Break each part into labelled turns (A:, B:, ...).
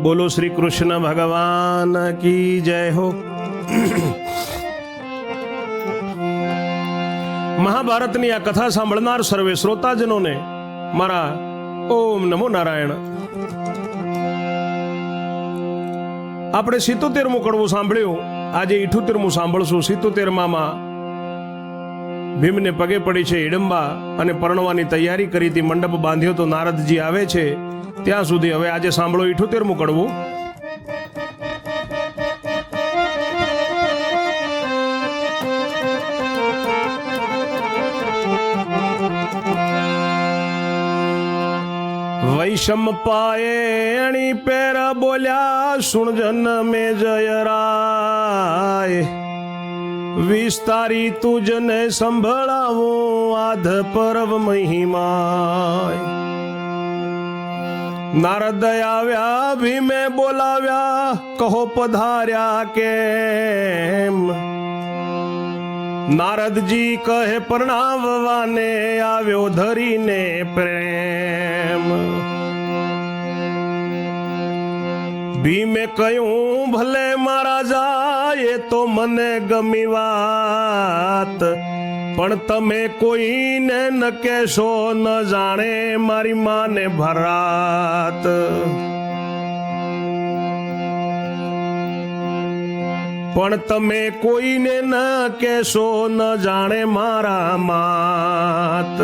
A: બોલો શ્રી કૃષ્ણ ભગવાન કી જય હો। મહાભારતની આ કથા સાંભળનાર સર્વે શ્રોતાજનોને મારા ઓમ નમો નારાયણ। આપણે 77મું કડવું સાંભળ્યું, આજે 78મું સાંભળશું। 77માં ભીમને પગે પડી છે હિડમ્બા અને પરણવાની તૈયારી કરી હતી, મંડપ બાંધ્યો તો નારદજી આવે છે ત્યાં સુધી। હવે આજે સાંભળો 78મું કડવું। વૈષમ પાયણી પેર બોલ્યા સુણજન મે જયરાય, વિસ્તારી તુજને સંભળાવું આધ પરવ મહિમાય। નારદ આવ્યા ભીમે બોલાવ્યા, કહો પધાર્યા કેમ। નારદજી કહે પરણાવવાને આવ્યો ધરીને પ્રેમ। ભીમે કહ્યું ભલે મારા જાય તો મને ગમી વાત, પણ તમે કોઈને ન કહેશો ન જાણે મારી માને ભરાત। પણ તમે કોઈને ન કહેશો ન જાણે મારા માત।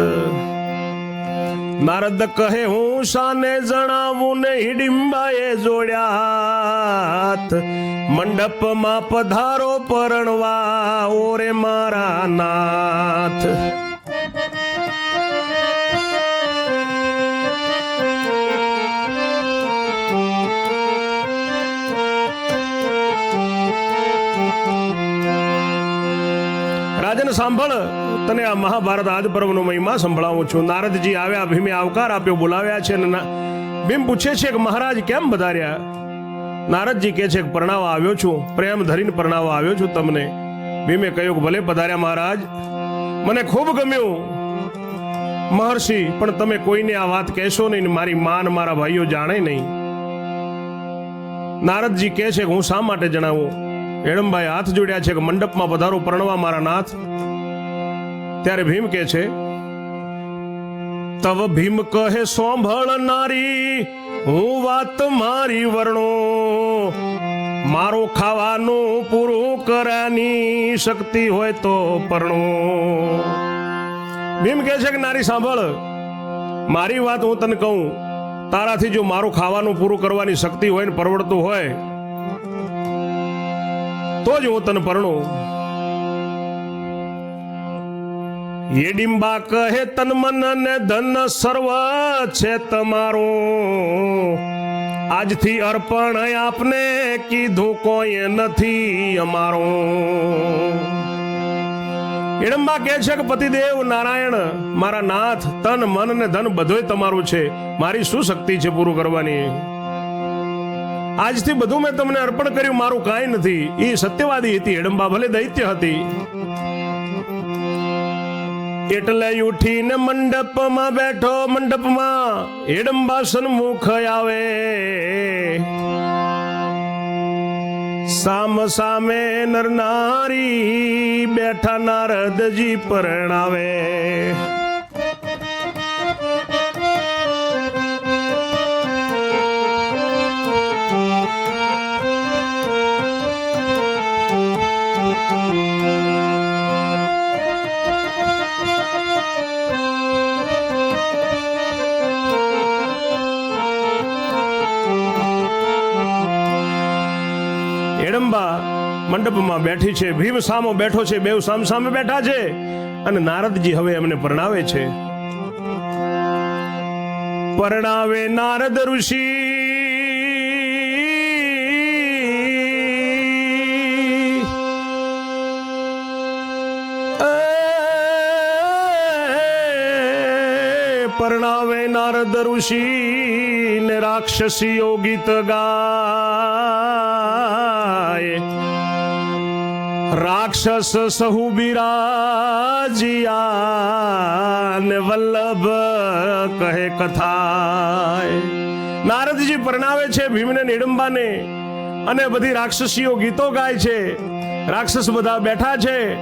A: નારદ કહે હું શાને જણાવું ને હિડિંબાએ જોડ્યા હાથ, મંડપમાં પધારો પરણવા ઓરે મારા નાથ। રાજન સાંભળ, તને આ મહાભારત આદિ પર્વનો મહિમા સંભળાવું છું। નારદજી આવ્યા, ભીમે આવકાર આપ્યો, બોલાવ્યા છે। ભીમ પૂછે છે કે મહારાજ કેમ પધાર્યા? નારદજી કહે છે કે પરણાવવા આવ્યો છું, પ્રેમ ધરીને પરણાવવા આવ્યો છું તમને। ભીમે કહ્યું કે ભલે પધાર્યા મહારાજ, મને ખૂબ ગમ્યું મહર્ષિ, પણ તમે કોઈને આ વાત કહેશો નહીં, મારી માન મારા ભાઈઓ જાણે નહીં। નારદજી કહે છે કે હું શા માટે જણાવું? હિડમ્બાએ હાથ જોડ્યા છે કે મંડપમાં પધારો પરણવા મારા નાથ। ત્યારે ભીમ કહે છે, તવ ભીમ કહે સોંભળ નારી, હું વાત મારી વર્ણો, મારો ખાવાનું પૂરું કરવાની શક્તિ હોય તો પરણો। ભીમ કહે છે કે નારી સાંભળ, મારી વાત હું તને કહું, તારાથી જો મારું ખાવાનું પૂરું કરવાની શક્તિ હોય ને પરવડતું હોય તો જ હું તને પરણું। હિડિંબા કહે તન મન ને ધન સર્વ છે તમારું, આજથી અર્પણ આપને કીધું કોઈ નથી અમારું। હિડંબા કહે છે કે પતિદેવ નારાયણ મારા નાથ, તન મન ને ધન બધુંય તમારું છે, મારી શું શક્તિ છે પૂરું કરવાની? આજથી બધું મેં તમને અર્પણ કર્યું, મારું કાંઈ નથી। એ સત્યવાદી હતી હિડંબા, ભલે દૈત્ય હતી। એટલે ઉઠીને મંડપમાં બેઠો, મંડપમાં હિડંબા સન્મુખ આવે, સામ સામે નર નારી બેઠા નારદજી પરણાવે। હિડંબા મંડપમાં બેઠી છે, ભીમ સામો બેઠો છે, બેઉ સામ સામે બેઠા છે અને નારદજી હવે એમને પરણાવે છે। પરણાવે નારદ ઋષિ, પરણાવે નારદ ઋષિ ને રાક્ષસીઓ ગીત ગાય। રાક્ષસ સહુ બિરાજિયા ને વલ્લભ કહે કથાય। નારદજી પરણાવે છે ભીમને નિડંબાને, અને બધી રાક્ષસીઓ ગીતો ગાય છે, રાક્ષસ બધા બેઠા છે,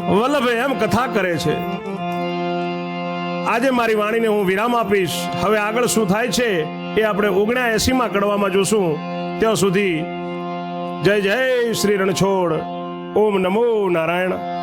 A: વલ્લભ એમ કથા કરે છે. આજે મારી વાણીને હું વિરામ આપીશ. હવે આગળ શું થાય છે એ આપણે 79માં કડવામાં જોશું. ત્યાં સુધી જય જય શ્રી રણછોડ. ઓમ નમો નારાયણ.